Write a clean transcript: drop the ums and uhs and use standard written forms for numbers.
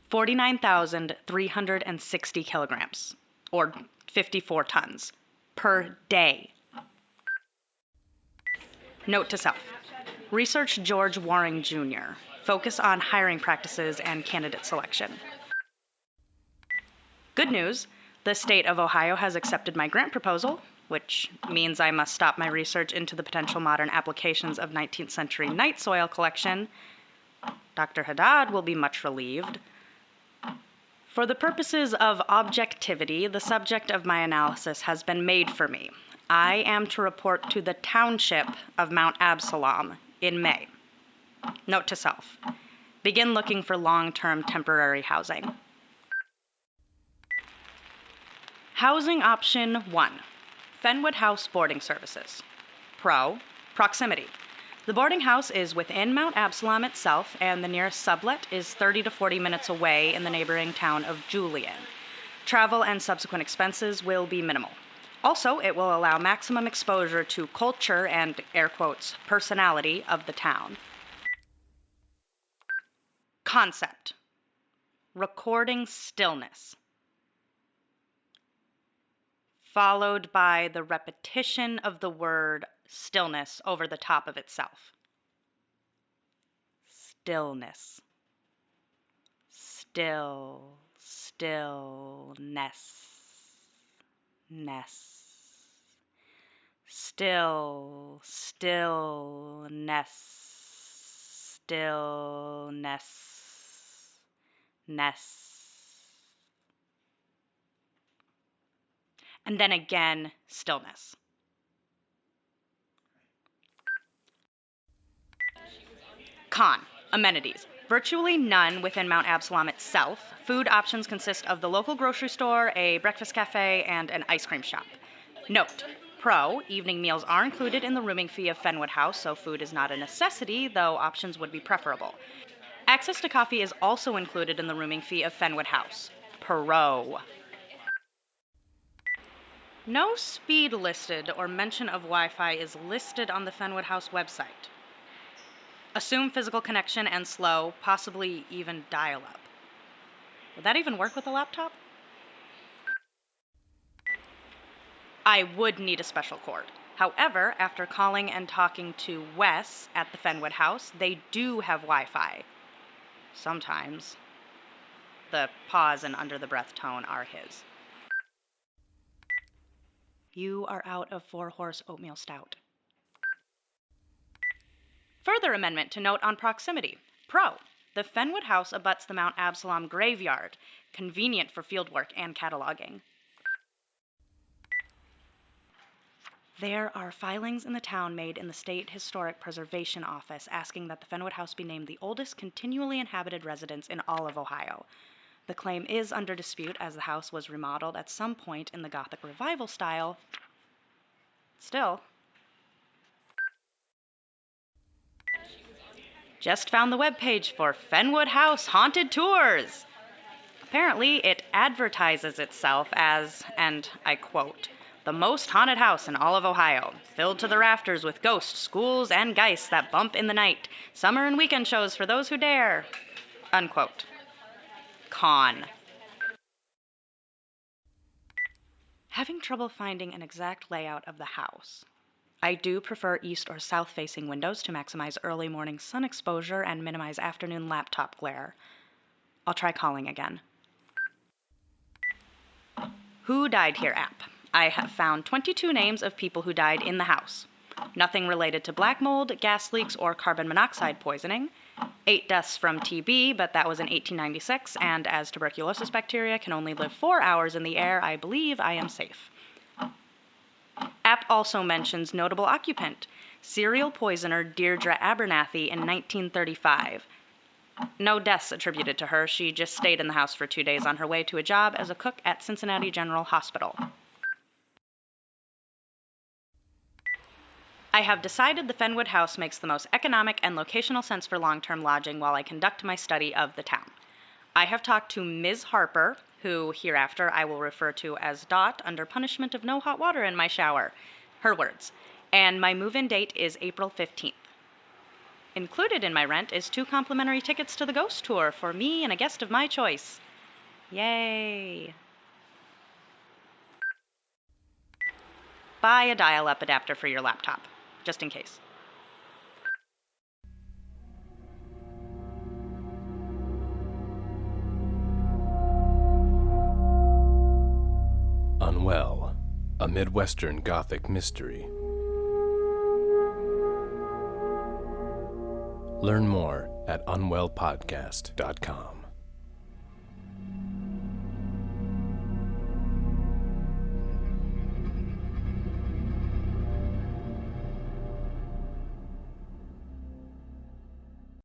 49,360 kilograms, or 54 tons, per day. Note to self. Research George Waring Jr. Focus on hiring practices and candidate selection. Good news, the state of Ohio has accepted my grant proposal, which means I must stop my research into the potential modern applications of 19th century night soil collection. Dr. Haddad will be much relieved. For the purposes of objectivity, the subject of my analysis has been made for me. I am to report to the township of Mount Absalom in May. Note to self. Begin looking for long-term temporary housing. Housing option 1. Fenwood House Boarding Services. Pro, proximity. The boarding house is within Mount Absalom itself, and the nearest sublet is 30 to 40 minutes away in the neighboring town of Julian. Travel and subsequent expenses will be minimal. Also, it will allow maximum exposure to culture and, air quotes, personality of the town. Concept. Recording stillness, followed by the repetition of the word stillness over the top of itself. Stillness. Still, stillness. Ness. Still, stillness. Stillness. Ness. And then again, stillness. Con, amenities. Virtually none within Mount Absalom itself. Food options consist of the local grocery store, a breakfast cafe, and an ice cream shop. Note, pro, evening meals are included in the rooming fee of Fenwood House, so food is not a necessity, though options would be preferable. Access to coffee is also included in the rooming fee of Fenwood House. Pro. No speed listed or mention of Wi-Fi is listed on the Fenwood House website. Assume physical connection and slow, possibly even dial-up. Would that even work with a laptop? I would need a special cord. However, after calling and talking to Wes at the Fenwood House, they do have Wi-Fi. Sometimes. The pause and under-the-breath tone are his. You are out of 4-horse oatmeal stout. Further amendment to note on proximity. Pro, the Fenwood House abuts the Mount Absalom graveyard, convenient for fieldwork and cataloging. There are filings in the town made in the State Historic Preservation Office asking that the Fenwood House be named the oldest continually inhabited residence in all of Ohio. The claim is under dispute as the house was remodeled at some point in the Gothic Revival style. Still. Just found the webpage for Fenwood House Haunted Tours. Apparently, it advertises itself as, and I quote, the most haunted house in all of Ohio, filled to the rafters with ghosts, ghouls, and geists that bump in the night. Summer and weekend shows for those who dare. Unquote. Con. Having trouble finding an exact layout of the house. I do prefer east or south-facing windows to maximize early morning sun exposure and minimize afternoon laptop glare. I'll try calling again. Who died here app. I have found 22 names of people who died in the house. Nothing related to black mold, gas leaks, or carbon monoxide poisoning. 8 deaths from TB, but that was in 1896, and as tuberculosis bacteria can only live 4 hours in the air, I believe I am safe. App also mentions notable occupant, serial poisoner Deirdre Abernathy in 1935. No deaths attributed to her. She just stayed in the house for 2 days on her way to a job as a cook at Cincinnati General Hospital. I have decided the Fenwood House makes the most economic and locational sense for long-term lodging while I conduct my study of the town. I have talked to Ms. Harper, who hereafter I will refer to as Dot under punishment of no hot water in my shower. Her words. And my move-in date is April 15th. Included in my rent is 2 complimentary tickets to the ghost tour for me and a guest of my choice. Yay! Buy a dial-up adapter for your laptop, just in case. Unwell, a Midwestern Gothic mystery. Learn more at unwellpodcast.com.